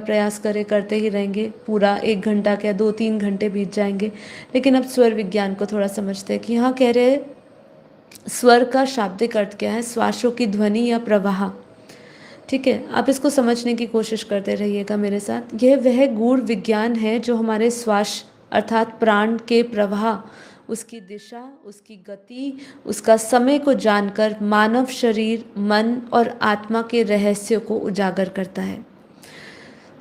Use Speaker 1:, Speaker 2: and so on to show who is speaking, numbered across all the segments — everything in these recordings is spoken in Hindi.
Speaker 1: प्रयास करते ही रहेंगे, पूरा 1 घंटा क्या 2-3 घंटे बीत जाएंगे। लेकिन अब स्वर विज्ञान को थोड़ा समझते हैं कि यहाँ कह रहे हैं स्वर का शाब्दिक अर्थ क्या है, श्वासों की ध्वनि या प्रवाह। ठीक है, आप इसको समझने की कोशिश करते रहिएगा मेरे साथ। यह वह गूढ़ विज्ञान है जो हमारे श्वास अर्थात प्राण के प्रवाह, उसकी दिशा, उसकी गति, उसका समय को जानकर मानव शरीर, मन और आत्मा के रहस्य को उजागर करता है।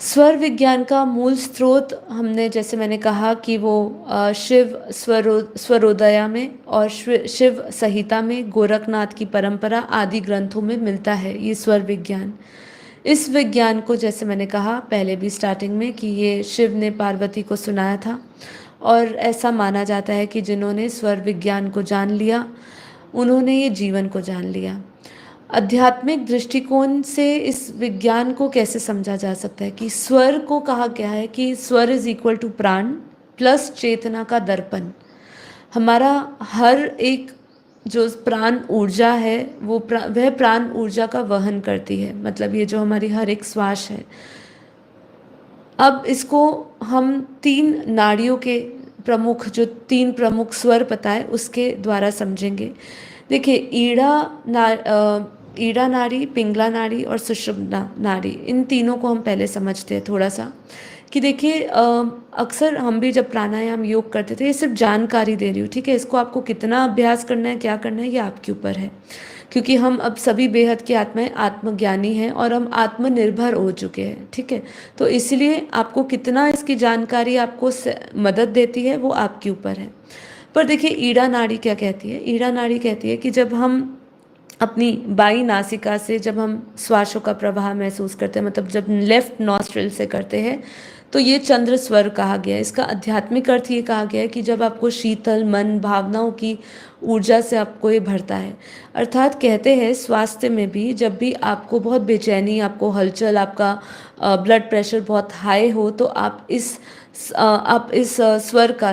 Speaker 1: स्वर विज्ञान का मूल स्रोत हमने, जैसे मैंने कहा कि वो शिव स्वरोदया में और शिव संहिता में, गोरखनाथ की परंपरा आदि ग्रंथों में मिलता है ये स्वर विज्ञान। इस विज्ञान को, जैसे मैंने कहा पहले भी स्टार्टिंग में, कि ये शिव ने पार्वती को सुनाया था और ऐसा माना जाता है कि जिन्होंने स्वर विज्ञान को जान लिया उन्होंने ये जीवन को जान लिया। आध्यात्मिक दृष्टिकोण से इस विज्ञान को कैसे समझा जा सकता है कि स्वर को कहा गया है कि स्वर इज इक्वल टू प्राण प्लस चेतना का दर्पण। हमारा हर एक जो प्राण ऊर्जा है वह प्राण ऊर्जा का वहन करती है, मतलब ये जो हमारी हर एक श्वास है। अब इसको हम 3 नाड़ियों के प्रमुख, जो 3 प्रमुख स्वर पता है उसके द्वारा समझेंगे। देखिए, ईड़ा नाड़ी, पिंगला नाड़ी और सुषुम्ना नाड़ी, इन तीनों को हम पहले समझते हैं थोड़ा सा। कि देखिए, अक्सर हम भी जब प्राणायाम योग करते थे, ये सिर्फ जानकारी दे रही हूँ, ठीक है, इसको आपको कितना अभ्यास करना है, क्या करना है, ये आपके ऊपर है। क्योंकि हम अब सभी बेहद की आत्माएं आत्मज्ञानी हैं और हम आत्मनिर्भर हो चुके हैं, ठीक है। तो इसलिए आपको कितना इसकी जानकारी आपको मदद देती है वो आपके ऊपर है। पर देखिए, ईड़ा नाड़ी क्या कहती है? ईड़ा नाड़ी कहती है कि जब हम अपनी बाई नासिका से जब हम श्वासों का प्रवाह महसूस करते हैं, मतलब जब लेफ्ट नॉस्ट्रिल से करते हैं, तो ये चंद्र स्वर कहा गया है। इसका आध्यात्मिक अर्थ ये कहा गया है कि जब आपको शीतल मन, भावनाओं की ऊर्जा से आपको ये भरता है। अर्थात कहते हैं स्वास्थ्य में भी, जब भी आपको बहुत बेचैनी, आपको हलचल, आपका ब्लड प्रेशर बहुत हाई हो, तो आप इस स्वर का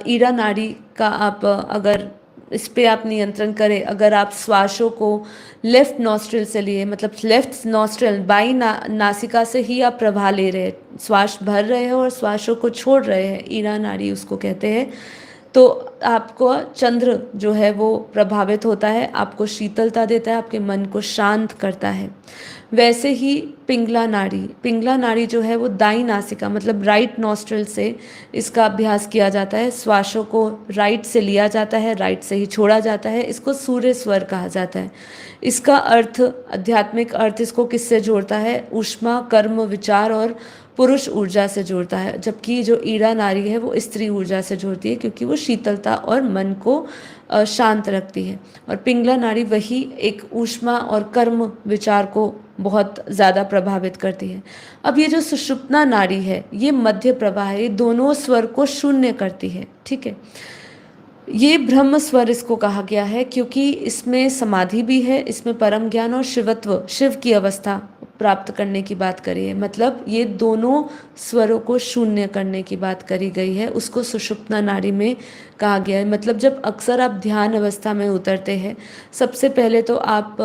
Speaker 1: ईड़ा नाड़ी का आप अगर इस पे आप नियंत्रण करें, अगर आप श्वासों को लेफ्ट नॉस्ट्रिल से लिए, मतलब लेफ्ट नॉस्ट्रिल बाई नासिका से ही आप प्रवाह ले रहे हैं, श्वास भर रहे हैं और श्वासों को छोड़ रहे हैं, ईड़ा नाड़ी उसको कहते हैं, तो आपको चंद्र जो है वो प्रभावित होता है, आपको शीतलता देता है, आपके मन को शांत करता है। वैसे ही पिंगला नाड़ी जो है वो दाई नासिका, मतलब राइट नॉस्ट्रिल से इसका अभ्यास किया जाता है। श्वासों को राइट से लिया जाता है, राइट से ही छोड़ा जाता है। इसको सूर्य स्वर कहा जाता है। इसका अर्थ, आध्यात्मिक अर्थ इसको किससे जोड़ता है? ऊष्मा, कर्म, विचार और पुरुष ऊर्जा से जोड़ता है। जबकि जो ईड़ा नाड़ी है वो स्त्री ऊर्जा से जोड़ती है, क्योंकि वो शीतलता और मन को शांत रखती है। और पिंगला नाड़ी वही एक ऊष्मा और कर्म विचार को बहुत ज़्यादा प्रभावित करती है। अब ये जो सुषुप्ना नाड़ी है, ये मध्य प्रवाह है, ये दोनों स्वर को शून्य करती है, ठीक है। ये ब्रह्म स्वर इसको कहा गया है, क्योंकि इसमें समाधि भी है, इसमें परम ज्ञान और शिवत्व, शिव की अवस्था प्राप्त करने की बात करी है। मतलब ये दोनों स्वरों को शून्य करने की बात करी गई है, उसको सुषुप्ना नाड़ी में कहा गया है। मतलब जब अक्सर आप ध्यान अवस्था में उतरते हैं, सबसे पहले तो आप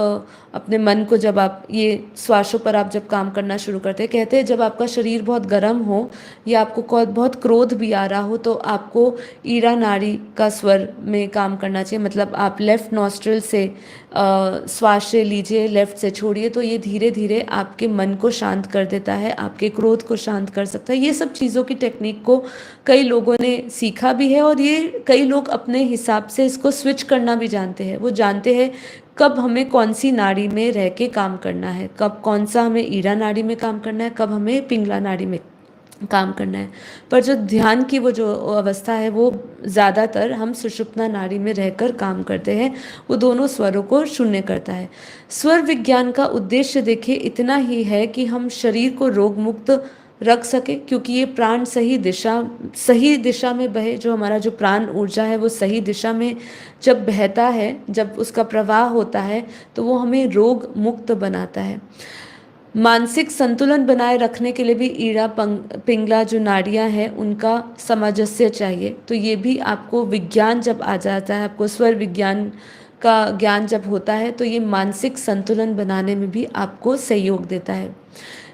Speaker 1: अपने मन को, जब आप ये श्वासों पर आप जब काम करना शुरू करते हैं, कहते हैं जब आपका शरीर बहुत गर्म हो या आपको बहुत क्रोध भी आ रहा हो, तो आपको ईड़ा नाड़ी का स्वर में काम करना चाहिए। मतलब आप लेफ्ट नॉस्ट्रिल से श्वास से लीजिए, लेफ्ट से छोड़िए, तो ये धीरे धीरे आपके मन को शांत कर देता है, आपके क्रोध को शांत कर सकता है। ये सब चीज़ों की टेक्निक को कई लोगों ने सीखा भी है और ये कई लोग अपने हिसाब से इसको स्विच करना भी जानते हैं। वो जानते हैं कब हमें कौन सी नाड़ी में रह के काम करना है, कब कौन सा हमें ईड़ा नाड़ी में काम करना है, कब हमें पिंगला नाड़ी में काम करना है। पर जो ध्यान की वो जो अवस्था है, वो ज़्यादातर हम सुषुप्ना नाड़ी में रहकर काम करते हैं, वो दोनों स्वरों को शून्य करता है। स्वर विज्ञान का उद्देश्य देखिए इतना ही है कि हम शरीर को रोग मुक्त रख सके, क्योंकि ये प्राण सही दिशा में बहे। जो हमारा जो प्राण ऊर्जा है वो सही दिशा में जब बहता है, जब उसका प्रवाह होता है, तो वो हमें रोग मुक्त बनाता है। मानसिक संतुलन बनाए रखने के लिए भी ईड़ा पिंगला जो नाड़ियाँ हैं उनका सामंजस्य चाहिए। तो ये भी आपको विज्ञान जब आ जाता है, आपको स्वर विज्ञान का ज्ञान जब होता है, तो ये मानसिक संतुलन बनाने में भी आपको सहयोग देता है।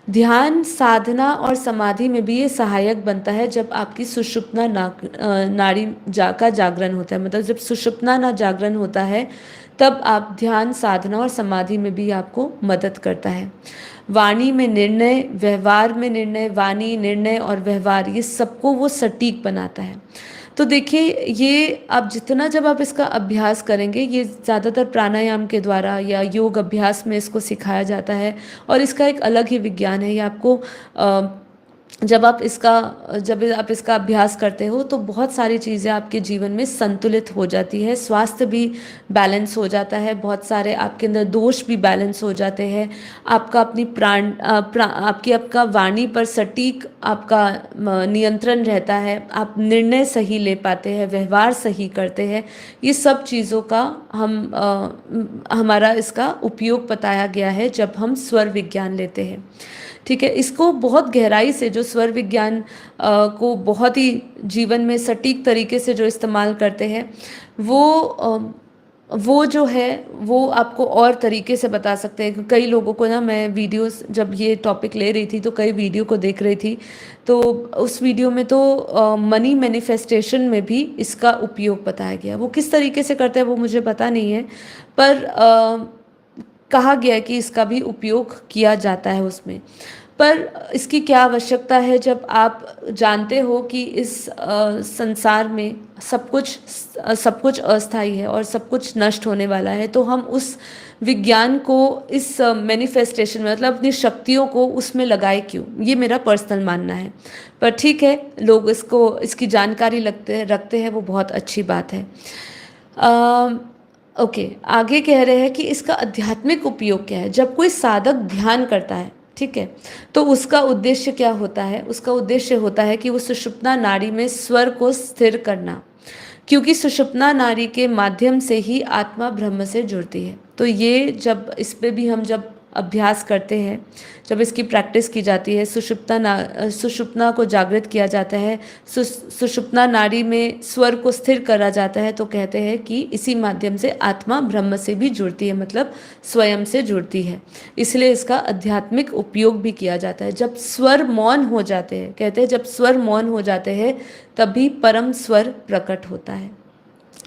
Speaker 1: ध्यान साधना और समाधि में भी ये सहायक बनता है जब आपकी सुषुप्ना नाड़ी का जागरण होता है। मतलब जब सुषुप्ना ना जागरण होता है तब आप ध्यान साधना और समाधि में भी आपको मदद करता है। वाणी में निर्णय, व्यवहार में निर्णय, वाणी निर्णय और व्यवहार, ये सबको वो सटीक बनाता है। तो देखिए, ये आप जितना जब आप इसका अभ्यास करेंगे, ये ज़्यादातर प्राणायाम के द्वारा या योग अभ्यास में इसको सिखाया जाता है और इसका एक अलग ही विज्ञान है। ये आपको जब आप इसका अभ्यास करते हो तो बहुत सारी चीज़ें आपके जीवन में संतुलित हो जाती है, स्वास्थ्य भी बैलेंस हो जाता है, बहुत सारे आपके अंदर दोष भी बैलेंस हो जाते हैं, आपका अपनी आपका वाणी पर सटीक आपका नियंत्रण रहता है, आप निर्णय सही ले पाते हैं, व्यवहार सही करते हैं। ये सब चीज़ों का हमारा इसका उपयोग बताया गया है जब हम स्वर विज्ञान लेते हैं। ठीक है, इसको बहुत गहराई से जो स्वर विज्ञान को बहुत ही जीवन में सटीक तरीके से जो इस्तेमाल करते हैं, वो जो है वो आपको और तरीके से बता सकते हैं। कई लोगों को ना, मैं वीडियोस जब ये टॉपिक ले रही थी तो कई वीडियो को देख रही थी, तो उस वीडियो में तो मनी मैनिफेस्टेशन में भी इसका उपयोग बताया गया। वो किस तरीके से करते हैं वो मुझे पता नहीं है, पर कहा गया है कि इसका भी उपयोग किया जाता है उसमें। पर इसकी क्या आवश्यकता है जब आप जानते हो कि इस संसार में सब कुछ अस्थायी है और सब कुछ नष्ट होने वाला है, तो हम उस विज्ञान को इस मैनिफेस्टेशन में, मतलब अपनी शक्तियों को उसमें लगाए क्यों? ये मेरा पर्सनल मानना है। पर ठीक है, लोग इसकी जानकारी रखते हैं, वो बहुत अच्छी बात है। ओके, आगे कह रहे हैं कि इसका आध्यात्मिक उपयोग क्या है। जब कोई साधक ध्यान करता है, ठीक है, तो उसका उद्देश्य क्या होता है? उसका उद्देश्य होता है कि वो सुषुप्ना नाड़ी में स्वर को स्थिर करना, क्योंकि सुषुप्ना नाड़ी के माध्यम से ही आत्मा ब्रह्म से जुड़ती है। तो ये जब इस पे भी हम जब अभ्यास करते हैं, जब इसकी प्रैक्टिस की जाती है, सुषुप्ना को जागृत किया जाता है, सुषुप्ना नाड़ी में स्वर को स्थिर करा जाता है, तो कहते हैं कि इसी माध्यम से आत्मा ब्रह्म से भी जुड़ती है, मतलब स्वयं से जुड़ती है। इसलिए इसका आध्यात्मिक उपयोग भी किया जाता है। जब स्वर मौन हो जाते हैं, कहते हैं जब स्वर मौन हो जाते हैं तभी परम स्वर प्रकट होता है।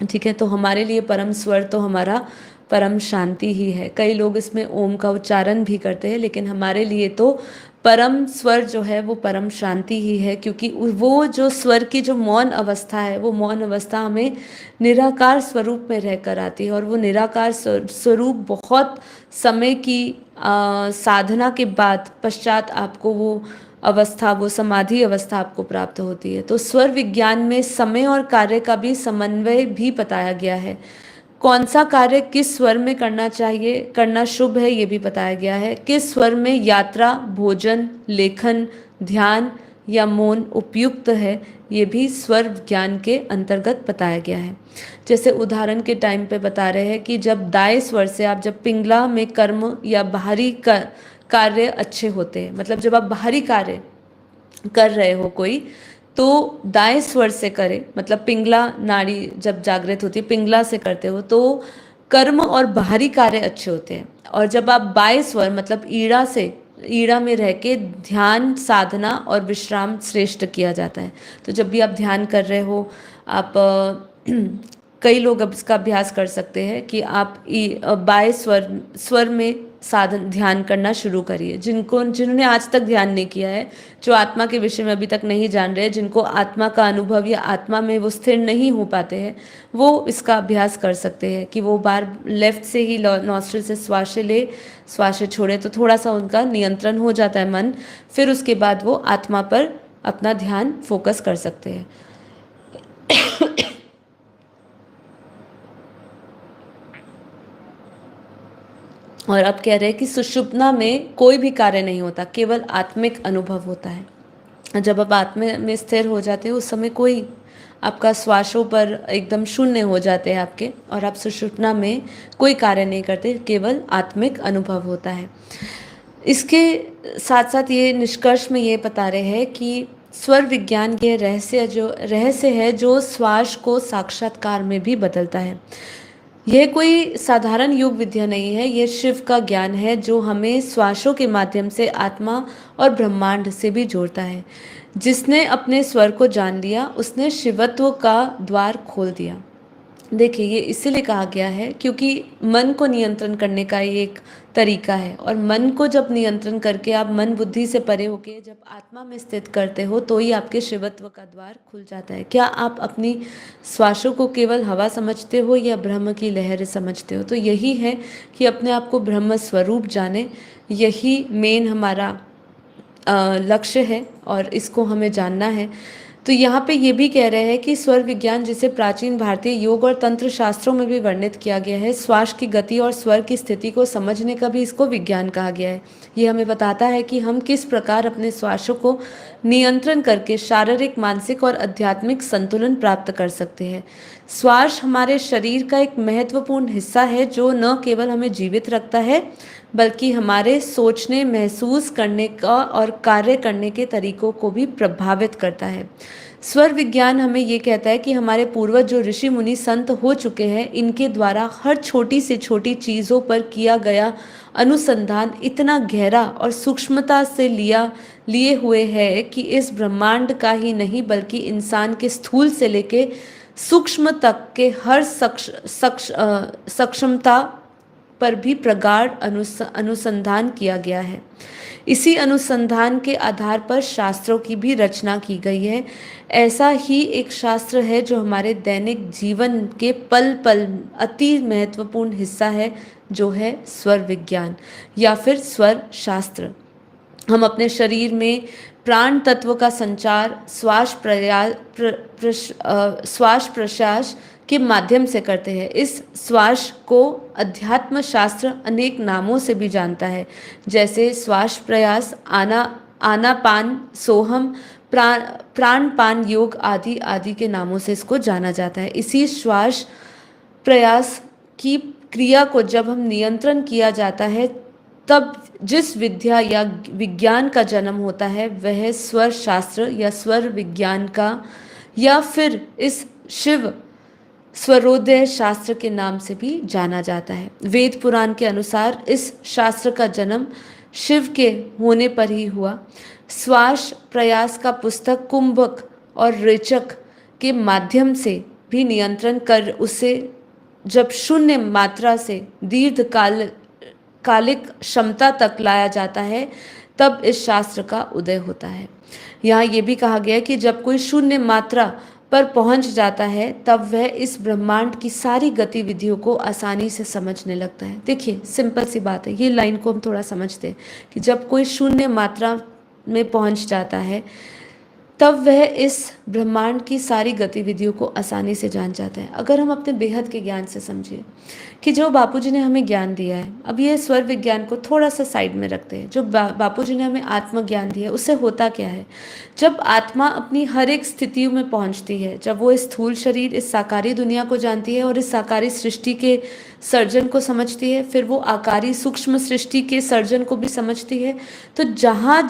Speaker 1: ठीक है, तो हमारे लिए परम स्वर तो हमारा परम शांति ही है। कई लोग इसमें ओम का उच्चारण भी करते हैं, लेकिन हमारे लिए तो परम स्वर जो है वो परम शांति ही है, क्योंकि वो जो स्वर की जो मौन अवस्था है, वो मौन अवस्था हमें निराकार स्वरूप में रहकर आती है, और वो निराकार स्वरूप बहुत समय की साधना के बाद पश्चात आपको वो अवस्था, वो समाधि अवस्था आपको प्राप्त होती है। तो स्वर विज्ञान में समय और कार्य का भी समन्वय भी बताया गया है। कौन सा कार्य किस स्वर में करना चाहिए, करना शुभ है, ये भी बताया गया है। किस स्वर में यात्रा, भोजन, लेखन, ध्यान या मौन उपयुक्त है, ये भी स्वर ज्ञान के अंतर्गत बताया गया है। जैसे उदाहरण के टाइम पे बता रहे हैं कि जब दाएं स्वर से आप जब पिंगला में कर्म या बाहरी कार्य अच्छे होते हैं, मतलब जब आप बाहरी कार्य कर रहे हो कोई, तो दाएं स्वर से करे, मतलब पिंगला नाड़ी जब जागृत होती है, पिंगला से करते हो तो कर्म और बाहरी कार्य अच्छे होते हैं। और जब आप बाएं स्वर मतलब ईड़ा में रह के ध्यान, साधना और विश्राम श्रेष्ठ किया जाता है। तो जब भी आप ध्यान कर रहे हो, आप कई लोग अब इसका अभ्यास कर सकते हैं कि आप बाएं स्वर में साधन ध्यान करना शुरू करिए। जिन्होंने आज तक ध्यान नहीं किया है, जो आत्मा के विषय में अभी तक नहीं जान रहे, जिनको आत्मा का अनुभव या आत्मा में वो स्थिर नहीं हो पाते हैं, वो इसका अभ्यास कर सकते हैं कि वो बार लेफ्ट से ही नॉस्ट्रिल से श्वास ले, श्वास छोड़े, तो थोड़ा सा उनका नियंत्रण हो जाता है मन। फिर उसके बाद वो आत्मा पर अपना ध्यान फोकस कर सकते हैं। और अब कह रहे हैं कि सुषुप्ना में कोई भी कार्य नहीं होता, केवल आत्मिक अनुभव होता है। जब आप आत्मा में स्थिर हो जाते हो, उस समय कोई आपका श्वासों पर एकदम शून्य हो जाते हैं आपके, और आप सुषुप्ना में कोई कार्य नहीं करते, केवल आत्मिक अनुभव होता है। इसके साथ साथ ये निष्कर्ष में ये बता रहे हैं कि स्वर विज्ञान के रहस्य है जो श्वास को साक्षात्कार में भी बदलता है। यह कोई साधारण योग विद्या नहीं है, यह शिव का ज्ञान है जो हमें श्वासों के माध्यम से आत्मा और ब्रह्मांड से भी जोड़ता है। जिसने अपने स्वर को जान लिया उसने शिवत्व का द्वार खोल दिया। देखिए, ये इसीलिए कहा गया है क्योंकि मन को नियंत्रण करने का ये एक तरीका है, और मन को जब नियंत्रण करके आप मन बुद्धि से परे होके जब आत्मा में स्थित करते हो तो ही आपके शिवत्व का द्वार खुल जाता है। क्या आप अपनी श्वासों को केवल हवा समझते हो या ब्रह्म की लहर समझते हो? तो यही है कि अपने आप को ब्रह्म स्वरूप जाने, यही मेन हमारा लक्ष्य है और इसको हमें जानना है। तो यहाँ पे ये भी कह रहे हैं कि स्वर विज्ञान, जिसे प्राचीन भारतीय योग और तंत्र शास्त्रों में भी वर्णित किया गया है, श्वास की गति और स्वर की स्थिति को समझने का भी इसको विज्ञान कहा गया है। ये हमें बताता है कि हम किस प्रकार अपने श्वासों को नियंत्रण करके शारीरिक, मानसिक और आध्यात्मिक संतुलन प्राप्त कर सकते हैं। श्वास हमारे शरीर का एक महत्वपूर्ण हिस्सा है जो न केवल हमें जीवित रखता है बल्कि हमारे सोचने, महसूस करने का और कार्य करने के तरीकों को भी प्रभावित करता है। स्वर विज्ञान हमें ये कहता है कि हमारे पूर्वज जो ऋषि मुनि संत हो चुके हैं, इनके द्वारा हर छोटी से छोटी चीज़ों पर किया गया अनुसंधान इतना गहरा और सूक्ष्मता से लिए हुए है कि इस ब्रह्मांड का ही नहीं बल्कि इंसान के स्थूल से लेके सूक्ष्म तक के हर सक्षमता पर भी प्रगाढ़ अनुसंधान किया गया है। इसी अनुसंधान के आधार पर शास्त्रों की भी रचना की गई है। ऐसा ही एक शास्त्र है जो हमारे दैनिक जीवन के पल पल अति महत्वपूर्ण हिस्सा है, जो है स्वर विज्ञान या फिर स्वर शास्त्र। हम अपने शरीर में प्राण तत्व का संचार श्वास प्रश्वास के माध्यम से करते हैं। इस श्वास को अध्यात्म शास्त्र अनेक नामों से भी जानता है, जैसे श्वास प्रयास, आनापान, सोहम, प्राणपान योग आदि आदि के नामों से इसको जाना जाता है। इसी श्वास प्रयास की क्रिया को जब हम नियंत्रण किया जाता है तब जिस विद्या या विज्ञान का जन्म होता है वह स्वर शास्त्र या स्वर विज्ञान का या फिर इस शिव स्वरोदय शास्त्र के नाम से भी जाना जाता है। वेद पुराण के अनुसार इस शास्त्र का जन्म शिव के होने पर ही हुआ। श्वास प्रयास का पुस्तक कुंभक और रेचक के माध्यम से भी नियंत्रण कर उसे जब शून्य मात्रा से कालिक क्षमता तक लाया जाता है तब इस शास्त्र का उदय होता है। यहाँ ये भी कहा गया है कि जब कोई शून्य मात्रा पर पहुंच जाता है तब वह इस ब्रह्मांड की सारी गतिविधियों को आसानी से समझने लगता है। देखिए, सिंपल सी बात है, ये लाइन को हम थोड़ा समझते हैं कि जब कोई शून्य मात्रा में पहुंच जाता है तब वह इस ब्रह्मांड की सारी गतिविधियों को आसानी से जान जाता है। अगर हम अपने बेहद के ज्ञान से समझिए कि जो बापूजी ने हमें ज्ञान दिया है, अब ये स्वर विज्ञान को थोड़ा सा साइड में रखते हैं, जो बापूजी ने हमें आत्मज्ञान दिया है उससे होता क्या है? जब आत्मा अपनी हर एक स्थितियों में पहुंचती है, जब वो इस स्थूल शरीर, इस साकारी दुनिया को जानती है और इस साकारी सृष्टि के सर्जन को समझती है, फिर वो आकारी सूक्ष्म सृष्टि के सर्जन को भी समझती है, तो जहाँ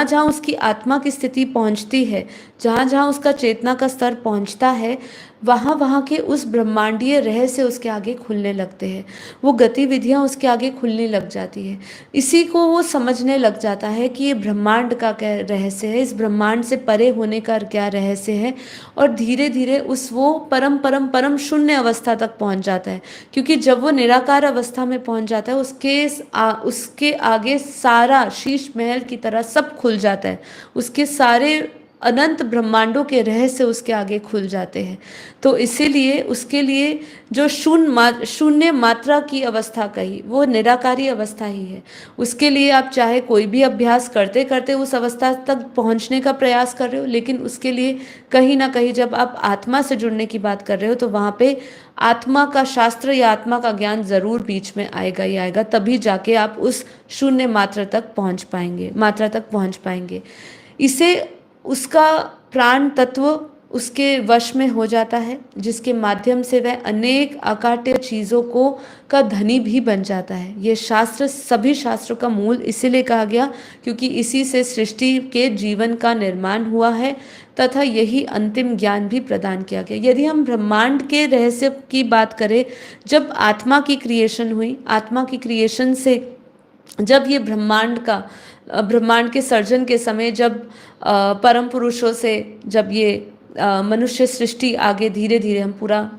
Speaker 1: जहाँ उसकी आत्मा की स्थिति पहुँचती है, जहाँ जहाँ उसका चेतना का स्तर पहुँचता है, वहाँ वहाँ के उस ब्रह्मांडीय रहस्य उसके आगे खुलने लगते हैं, वो गतिविधियाँ उसके आगे खुलने लग जाती है। इसी को वो समझने लग जाता है कि ये ब्रह्मांड का क्या रहस्य है, इस ब्रह्मांड से परे होने का क्या रहस्य है, और धीरे धीरे वो परम शून्य अवस्था तक पहुँच जाता है। क्योंकि जब वो निराकार अवस्था में पहुँच जाता है उसके आगे सारा शीश महल की तरह सब खुल जाता है, उसके सारे अनंत ब्रह्मांडों के रहस्य उसके आगे खुल जाते हैं। तो इसीलिए उसके लिए जो शून्य मात्रा की अवस्था कही, वो निराकारी अवस्था ही है। उसके लिए आप चाहे कोई भी अभ्यास करते करते उस अवस्था तक पहुंचने का प्रयास कर रहे हो, लेकिन उसके लिए कहीं ना कहीं जब आप आत्मा से जुड़ने की बात कर रहे हो तो वहाँ पे आत्मा का शास्त्र या आत्मा का ज्ञान जरूर बीच में आएगा ही आएगा, तभी जाके आप उस शून्य मात्रा तक पहुँच पाएंगे। इसे उसका प्राण तत्व उसके वश में हो जाता है, जिसके माध्यम से वह अनेक अकाट्य चीज़ों को का धनी भी बन जाता है। ये शास्त्र सभी शास्त्रों का मूल इसीलिए कहा गया क्योंकि इसी से सृष्टि के जीवन का निर्माण हुआ है तथा यही अंतिम ज्ञान भी प्रदान किया गया। यदि हम ब्रह्मांड के रहस्य की बात करें, जब आत्मा की क्रिएशन हुई, आत्मा की क्रिएशन से जब ये ब्रह्मांड के सर्जन के समय जब परम पुरुषों से जब ये मनुष्य सृष्टि आगे धीरे धीरे, हम पूरा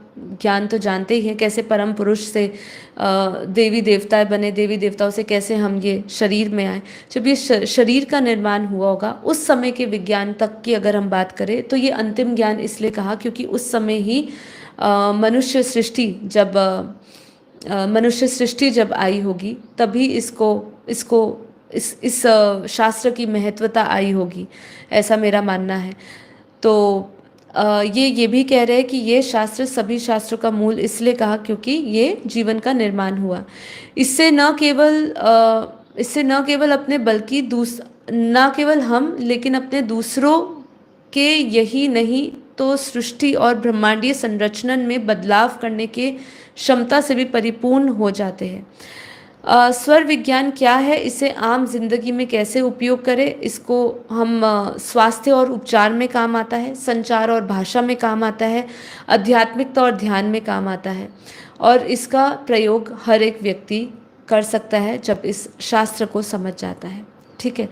Speaker 1: ज्ञान तो जानते ही हैं कैसे परम पुरुष से देवी देवता बने, देवी देवताओं से कैसे हम ये शरीर में आए। जब ये शरीर का निर्माण हुआ होगा उस समय के विज्ञान तक की अगर हम बात करें तो ये अंतिम ज्ञान इसलिए कहा क्योंकि उस समय ही मनुष्य सृष्टि जब आई होगी तभी इस शास्त्र की महत्वता आई होगी, ऐसा मेरा मानना है। तो ये भी कह रहे हैं कि ये शास्त्र सभी शास्त्रों का मूल इसलिए कहा क्योंकि ये जीवन का निर्माण हुआ। इससे न केवल अपने बल्कि न केवल हम लेकिन अपने दूसरों के यही नहीं तो सृष्टि और ब्रह्मांडीय संरचना में बदलाव करने के क्षमता से भी परिपूर्ण हो जाते हैं। स्वर विज्ञान क्या है, इसे आम जिंदगी में कैसे उपयोग करें, इसको हम स्वास्थ्य और उपचार में काम आता है, संचार और भाषा में काम आता है, आध्यात्मिकता और ध्यान में काम आता है और इसका प्रयोग हर एक व्यक्ति कर सकता है जब इस शास्त्र को समझ जाता है। ठीक है,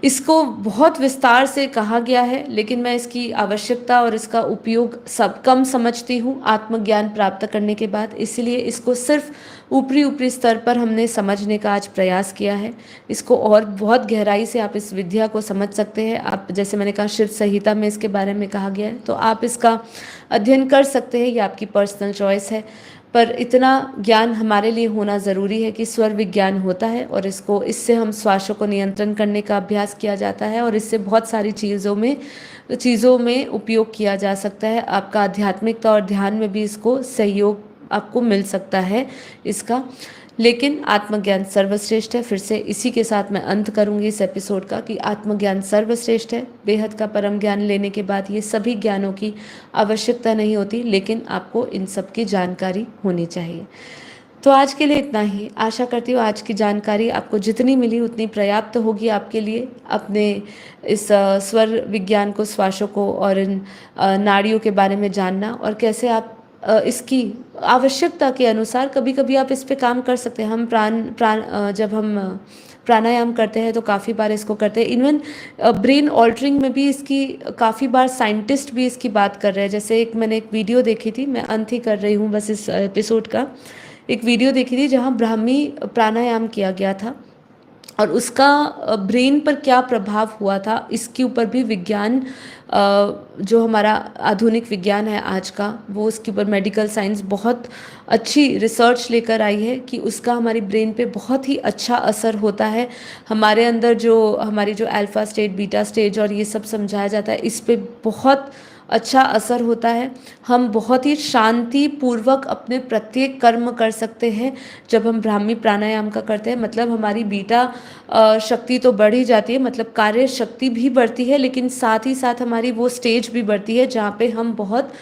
Speaker 1: इसको बहुत विस्तार से कहा गया है लेकिन मैं इसकी आवश्यकता और इसका उपयोग कम समझती हूँ आत्मज्ञान प्राप्त करने के बाद, इसलिए इसको सिर्फ ऊपरी स्तर पर हमने समझने का आज प्रयास किया है। इसको और बहुत गहराई से आप इस विद्या को समझ सकते हैं। आप जैसे मैंने कहा शिव संहिता में इसके बारे में कहा गया है तो आप इसका अध्ययन कर सकते हैं, ये आपकी पर्सनल चॉइस है। पर इतना ज्ञान हमारे लिए होना ज़रूरी है कि स्वर विज्ञान होता है और इससे हम श्वासों को नियंत्रण करने का अभ्यास किया जाता है और इससे बहुत सारी चीज़ों में उपयोग किया जा सकता है। आपका आध्यात्मिकता और ध्यान में भी इसको सहयोग आपको मिल सकता है इसका। लेकिन आत्मज्ञान सर्वश्रेष्ठ है। फिर से इसी के साथ मैं अंत करूंगी इस एपिसोड का कि आत्मज्ञान सर्वश्रेष्ठ है। बेहद का परम ज्ञान लेने के बाद ये सभी ज्ञानों की आवश्यकता नहीं होती, लेकिन आपको इन सब की जानकारी होनी चाहिए। तो आज के लिए इतना ही। आशा करती हूँ आज की जानकारी आपको जितनी मिली उतनी पर्याप्त होगी आपके लिए अपने इस स्वर विज्ञान को, श्वासों को और इन नाड़ियों के बारे में जानना और कैसे आप इसकी आवश्यकता के अनुसार कभी कभी आप इस पे काम कर सकते हैं। हम जब हम प्राणायाम करते हैं तो काफ़ी बार इसको करते हैं। इवन ब्रेन ऑल्टरिंग में भी इसकी काफ़ी बार साइंटिस्ट भी इसकी बात कर रहे हैं। जैसे मैंने एक वीडियो देखी थी, मैं अंत ही कर रही हूँ बस इस एपिसोड का, एक वीडियो देखी थी जहाँ ब्राह्मी प्राणायाम किया गया था और उसका ब्रेन पर क्या प्रभाव हुआ था इसके ऊपर भी विज्ञान, जो हमारा आधुनिक विज्ञान है आज का, वो उसके ऊपर मेडिकल साइंस बहुत अच्छी रिसर्च लेकर आई है कि उसका हमारी ब्रेन पे बहुत ही अच्छा असर होता है। हमारे अंदर हमारी जो अल्फा स्टेट, बीटा स्टेज और ये सब समझाया जाता है, इस पे बहुत अच्छा असर होता है। हम बहुत ही शांति पूर्वक अपने प्रत्येक कर्म कर सकते हैं जब हम ब्राह्मी प्राणायाम का करते हैं। मतलब हमारी बीटा शक्ति तो बढ़ ही जाती है, मतलब कार्य शक्ति भी बढ़ती है, लेकिन साथ ही साथ हमारी वो स्टेज भी बढ़ती है जहाँ पे हम बहुत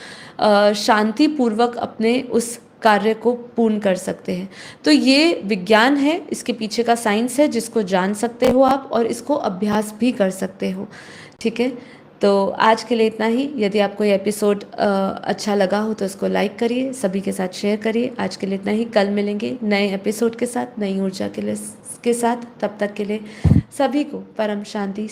Speaker 1: शांति पूर्वक अपने उस कार्य को पूर्ण कर सकते हैं। तो ये विज्ञान है, इसके पीछे का साइंस है जिसको जान सकते हो आप और इसको अभ्यास भी कर सकते हो। ठीक है, तो आज के लिए इतना ही। यदि आपको ये एपिसोड अच्छा लगा हो तो इसको लाइक करिए, सभी के साथ शेयर करिए। आज के लिए इतना ही, कल मिलेंगे नए एपिसोड के साथ, नई ऊर्जा के साथ। तब तक के लिए सभी को परम शांति।